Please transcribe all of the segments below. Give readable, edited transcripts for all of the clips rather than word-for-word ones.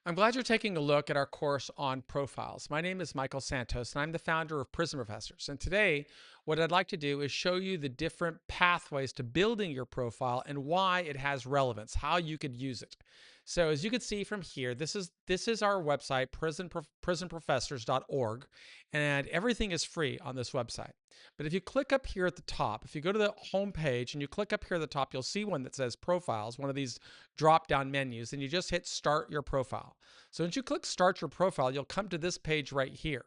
I'm glad you're taking a look at our course on profiles. My name is Michael Santos, and I'm the founder of Prison Professors. And today, what I'd like to do is show you the different pathways to building your profile and why it has relevance, how you could use it. So, as you can see from here, this is our website, prisonprofessors.org, and everything is free on this website. But if you click up here at the top, if you go to the home page and you click up here at the top, you'll see one that says profiles, one of these drop down menus, and you just hit start your profile. So once you click start your profile, you'll come to this page right here.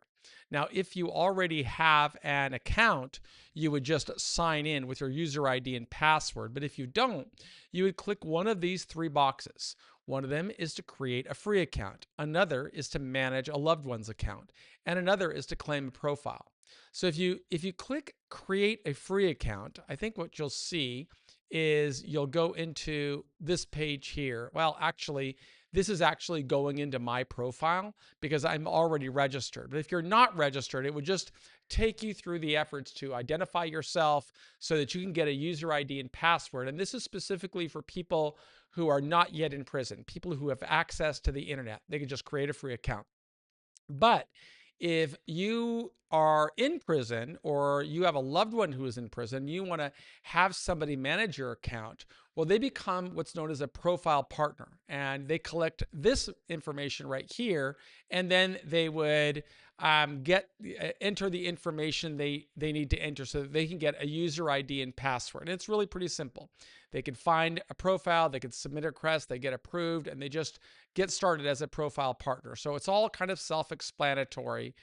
Now, if you already have an account, you would just sign in with your user ID and password. But if you don't, you would click one of these three boxes. One of them is to create a free account. Another is to manage a loved one's account. And another is to claim a profile. So if you click create a free account, I think what you'll see is you'll go into this page here. Well, actually, this is actually going into my profile because I'm already registered. But if you're not registered, it would just take you through the efforts to identify yourself so that you can get a user ID and password. And this is specifically for people who are not yet in prison, people who have access to the internet. They can just create a free account. But if you are in prison or you have a loved one who is in prison, you want to have somebody manage your account, well, they become what's known as a profile partner. And they collect this information right here, and then they would enter the information they need to enter so that they can get a user ID and password. And it's really pretty simple. They can find a profile, they can submit a request, they get approved, and they just get started as a profile partner. So it's all kind of self-explanatory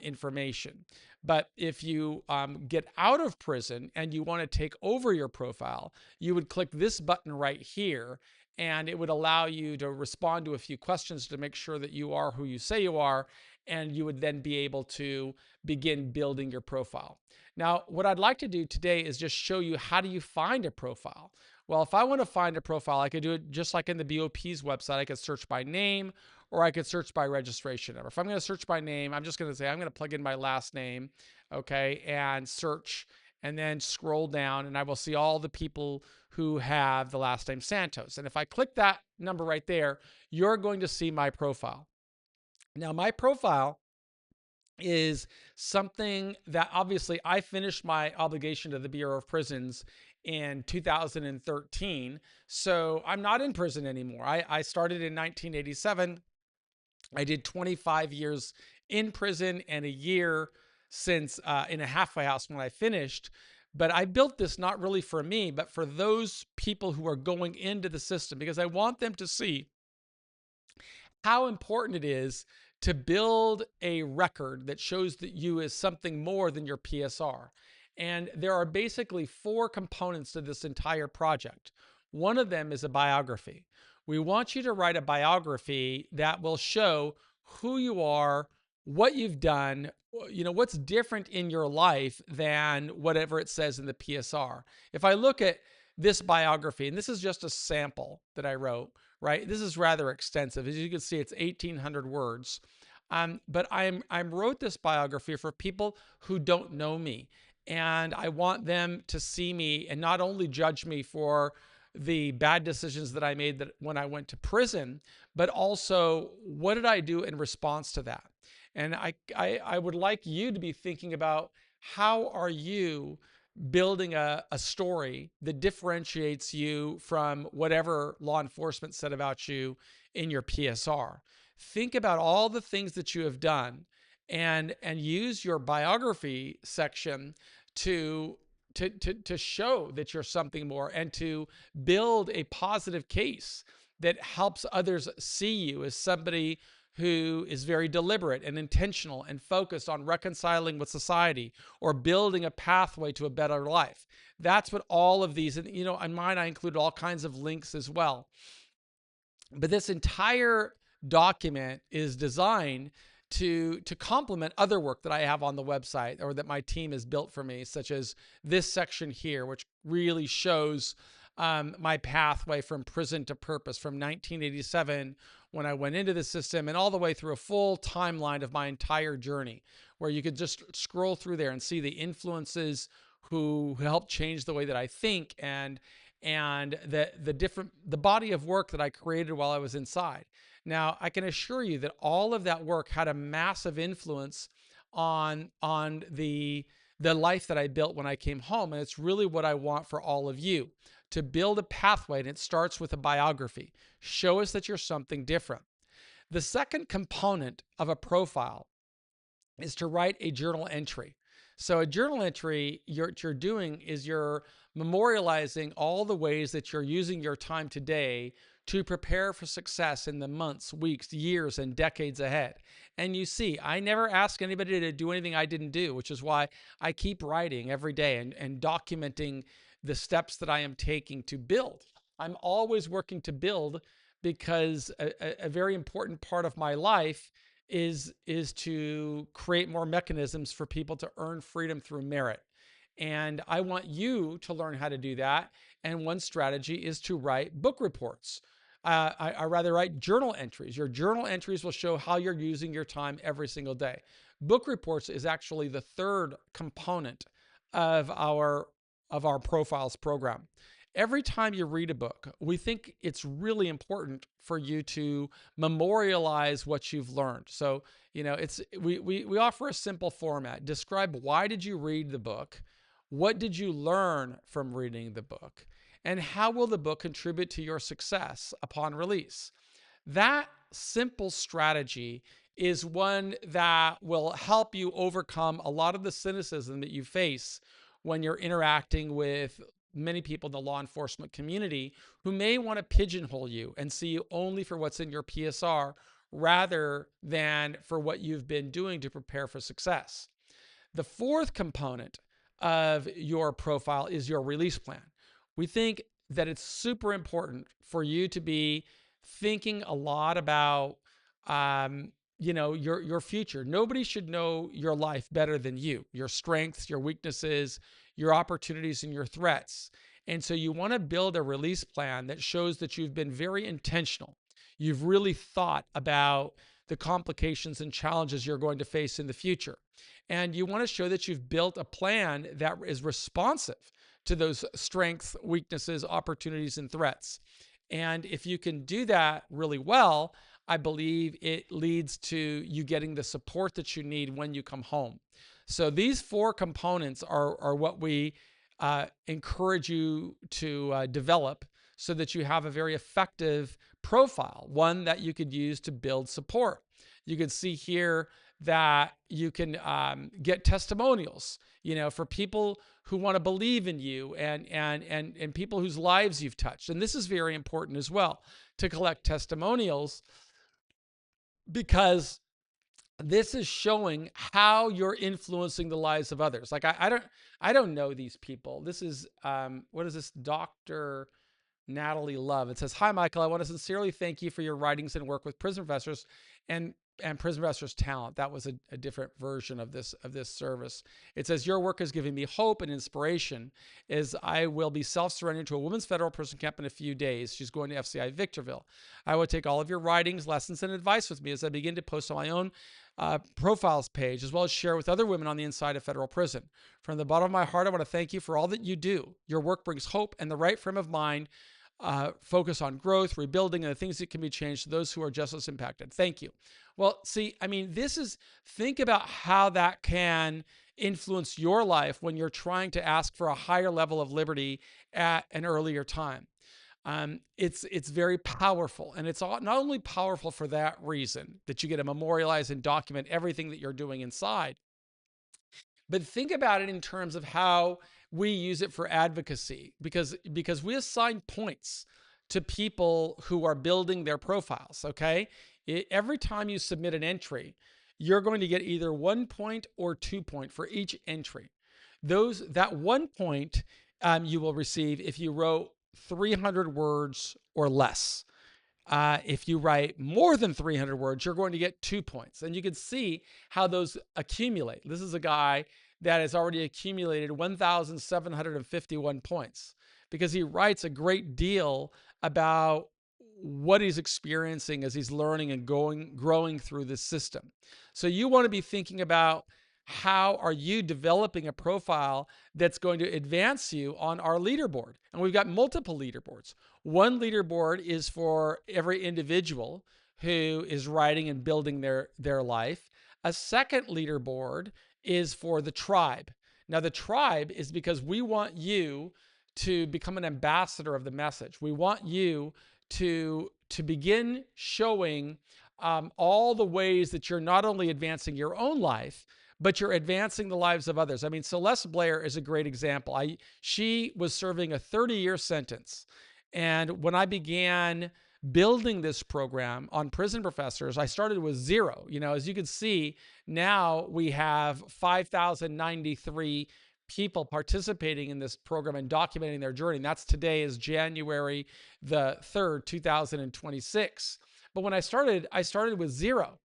information. But if you get out of prison and you want to take over your profile, you would click this button right here, and it would allow you to respond to a few questions to make sure that you are who you say you are, and you would then be able to begin building your profile. Now, what I'd like to do today is just show you how do you find a profile. Well, if I want to find a profile, I could do it just like in the BOP's website. I could search by name, or I could search by registration number. If I'm going to search by name, I'm just going to say I'm going to plug in my last name, okay, and search, and then scroll down, and I will see all the people who have the last name Santos. And if I click that number right there, you're going to see my profile. Now, my profile is something that obviously I finished my obligation to the Bureau of Prisons in 2013. So I'm not in prison anymore. I started in 1987. I did 25 years in prison and a year since in a halfway house when I finished. But I built this not really for me, but for those people who are going into the system, because I want them to see how important it is to build a record that shows that you is something more than your PSR. And there are basically four components to this entire project. One of them is a biography. We want you to write a biography that will show who you are, what you've done, what's different in your life than whatever it says in the PSR. If I look at this biography, and this is just a sample that I wrote, right? This is rather extensive. As you can see, it's 1,800 words. But I wrote this biography for people who don't know me. And I want them to see me and not only judge me for the bad decisions that I made when I went to prison, but also what did I do in response to that? And I would like you to be thinking about how are you building a story that differentiates you from whatever law enforcement said about you in your PSR. Think about all the things that you have done and use your biography section to show that you're something more and to build a positive case that helps others see you as somebody who is very deliberate and intentional and focused on reconciling with society or building a pathway to a better life. That's what all of these, and in mine, I include all kinds of links as well. But this entire document is designed to complement other work that I have on the website or that my team has built for me, such as this section here, which really shows my pathway from prison to purpose from 1987 when I went into the system and all the way through a full timeline of my entire journey, where you could just scroll through there and see the influences who helped change the way that I think and the body of work that I created while I was inside. Now, I can assure you that all of that work had a massive influence on the life that I built when I came home. And it's really what I want for all of you, to build a pathway. And it starts with a biography. Show us that you're something different. The second component of a profile is to write a journal entry. So a journal entry, what you're doing is you're memorializing all the ways that you're using your time today to prepare for success in the months, weeks, years, and decades ahead. And you see, I never ask anybody to do anything I didn't do, which is why I keep writing every day and documenting the steps that I am taking to build. I'm always working to build, because a very important part of my life is to create more mechanisms for people to earn freedom through merit. And I want you to learn how to do that. And one strategy is to write book reports. I rather write journal entries. Your journal entries will show how you're using your time every single day. Book reports is actually the third component of our profiles program. Every time you read a book, we think it's really important for you to memorialize what you've learned. So, we offer a simple format. Describe, why did you read the book? What did you learn from reading the book? And how will the book contribute to your success upon release? That simple strategy is one that will help you overcome a lot of the cynicism that you face when you're interacting with many people in the law enforcement community who may want to pigeonhole you and see you only for what's in your PSR rather than for what you've been doing to prepare for success. The fourth component of your profile is your release plan. We think that it's super important for you to be thinking a lot about your future. Nobody should know your life better than you, your strengths, your weaknesses, your opportunities, and your threats. And so you want to build a release plan that shows that you've been very intentional. You've really thought about the complications and challenges you're going to face in the future. And you want to show that you've built a plan that is responsive to those strengths, weaknesses, opportunities, and threats. And if you can do that really well, I believe it leads to you getting the support that you need when you come home. So these four components are what we encourage you to develop so that you have a very effective profile, one that you could use to build support. You can see here that you can get testimonials, for people who want to believe in you and people whose lives you've touched. And this is very important as well, to collect testimonials, because this is showing how you're influencing the lives of others. Like I don't know these people. This is what is this, Dr. Natalie Love. It says, "Hi, Michael. I want to sincerely thank you for your writings and work with prison professors and prison professors talent." That was a different version of this service. It says, "Your work has given me hope and inspiration as I will be self-surrendering to a women's federal prison camp in a few days." She's going to FCI Victorville. "I will take all of your writings, lessons, and advice with me as I begin to post on my own profiles page, as well as share with other women on the inside of federal prison. From the bottom of my heart, I want to thank you for all that you do. Your work brings hope and the right frame of mind, focus on growth, rebuilding, and the things that can be changed to those who are just as impacted. Thank you." Well, see, think about how that can influence your life when you're trying to ask for a higher level of liberty at an earlier time. It's very powerful, and it's not only powerful for that reason, that you get to memorialize and document everything that you're doing inside, but think about it in terms of how we use it for advocacy, because we assign points to people who are building their profiles, okay? Every time you submit an entry, you're going to get either 1 point or 2 point for each entry. That 1 point you will receive if you wrote 300 words or less. If you write more than 300 words, you're going to get 2 points. And you can see how those accumulate. This is a guy that has already accumulated 1,751 points because he writes a great deal about what he's experiencing as he's learning and growing through this system. So you want to be thinking about, how are you developing a profile that's going to advance you on our leaderboard? And we've got multiple leaderboards. One leaderboard is for every individual who is writing and building their life. A second leaderboard is for the tribe. Now, the tribe is because we want you to become an ambassador of the message. We want you to begin showing all the ways that you're not only advancing your own life, but you're advancing the lives of others. I mean, Celeste Blair is a great example. She was serving a 30-year sentence. And when I began building this program on prison professors, I started with zero. As you can see, now we have 5,093 people participating in this program and documenting their journey. And that's today is January the 3rd, 2026. But when I started with zero.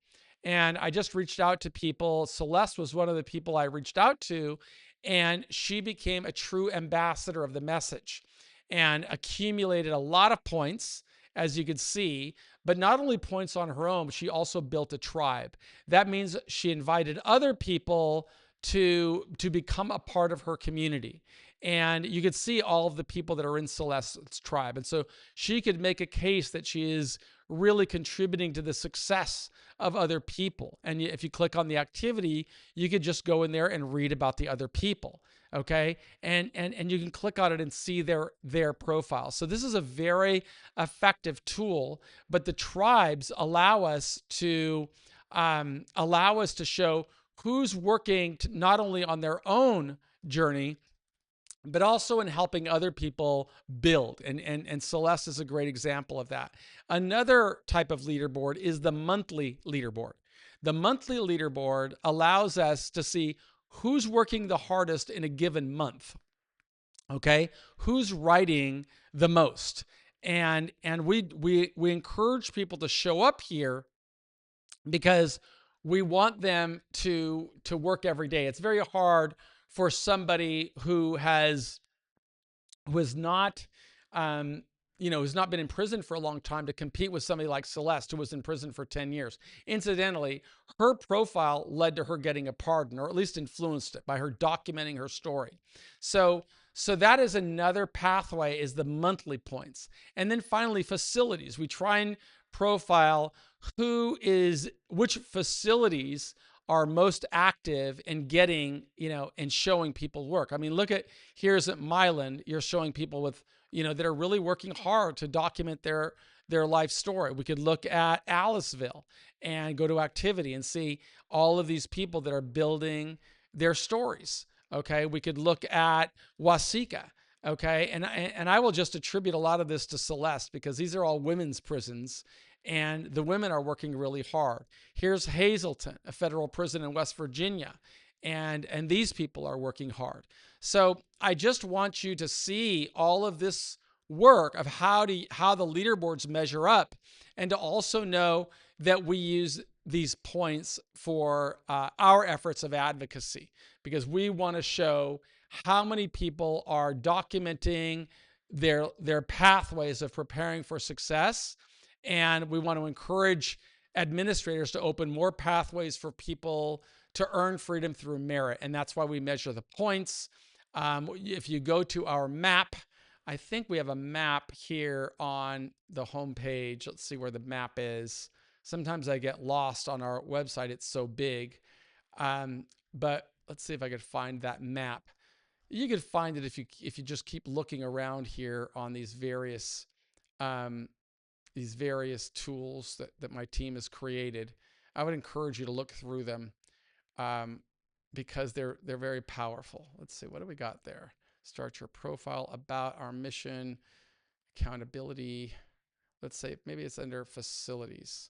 And I just reached out to people. Celeste was one of the people I reached out to, and she became a true ambassador of the message and accumulated a lot of points, as you could see, but not only points on her own, she also built a tribe. That means she invited other people to become a part of her community. And you could see all of the people that are in Celeste's tribe. And so she could make a case that she is really contributing to the success of other people. And if you click on the activity, you could just go in there and read about the other people. Okay. And you can click on it and see their profile. So this is a very effective tool, but the tribes allow us to show who's working not only on their own journey, but also in helping other people build. And Celeste is a great example of that. Another type of leaderboard is the monthly leaderboard. The monthly leaderboard allows us to see who's working the hardest in a given month. Okay? Who's writing the most? And we encourage people to show up here because we want them to work every day. It's very hard for somebody who has not who's not been in prison for a long time to compete with somebody like Celeste, who was in prison for 10 years. Incidentally, her profile led to her getting a pardon, or at least influenced it by her documenting her story. So that is another pathway, is the monthly points. And then finally, facilities. We try and profile which facilities are most active in getting, and showing people work. I mean, look at, here's at Milan, you're showing people with, that are really working hard to document their life story. We could look at Aliceville and go to activity and see all of these people that are building their stories. Okay. We could look at Wasika. Okay. And I will just attribute a lot of this to Celeste, because these are all women's prisons, and the women are working really hard. Here's Hazleton, a federal prison in West Virginia, and these people are working hard. So I just want you to see all of this work of how the leaderboards measure up, and to also know that we use these points for our efforts of advocacy, because we want to show how many people are documenting their pathways of preparing for success. And we want to encourage administrators to open more pathways for people to earn freedom through merit. And that's why we measure the points. If you go to our map, I think we have a map here on the homepage. Let's see where the map is. Sometimes I get lost on our website. It's so big. But let's see if I could find that map. You could find it if you just keep looking around here on these various tools that my team has created. I would encourage you to look through them because they're very powerful. Let's see, what do we got there? Start your profile, about our mission, accountability. Let's say maybe it's under facilities.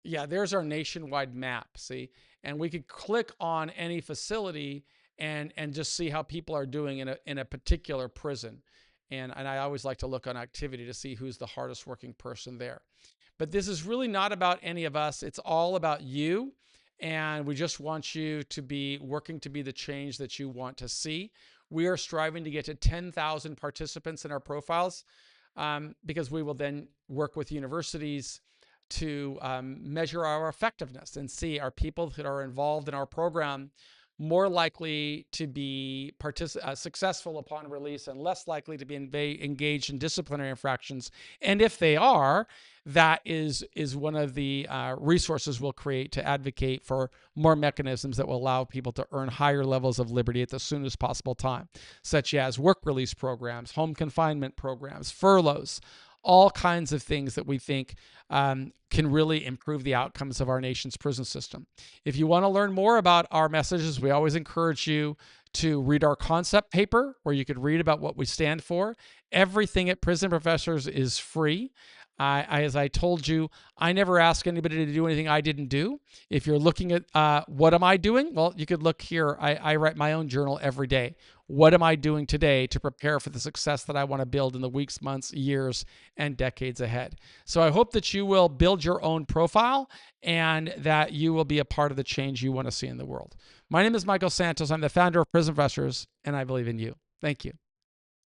Yeah, there's our nationwide map, see? And we could click on any facility and just see how people are doing in a particular prison. And I always like to look on activity to see who's the hardest working person there. But this is really not about any of us. It's all about you. And we just want you to be working to be the change that you want to see. We are striving to get to 10,000 participants in our profiles because we will then work with universities to measure our effectiveness and see, are people that are involved in our program more likely to be successful upon release, and less likely to be engaged in disciplinary infractions. And if they are, that is one of the resources we'll create to advocate for more mechanisms that will allow people to earn higher levels of liberty at the soonest possible time, such as work release programs, home confinement programs, furloughs, all kinds of things that we think can really improve the outcomes of our nation's prison system. If you want to learn more about our messages, we always encourage you to read our concept paper, where you could read about what we stand for. Everything at Prison Professors is free. As I told you, I never ask anybody to do anything I didn't do. If you're looking at what am I doing? Well, you could look here. I write my own journal every day. What am I doing today to prepare for the success that I want to build in the weeks, months, years, and decades ahead? So I hope that you will build your own profile and that you will be a part of the change you want to see in the world. My name is Michael Santos. I'm the founder of Prison Professors, and I believe in you. Thank you.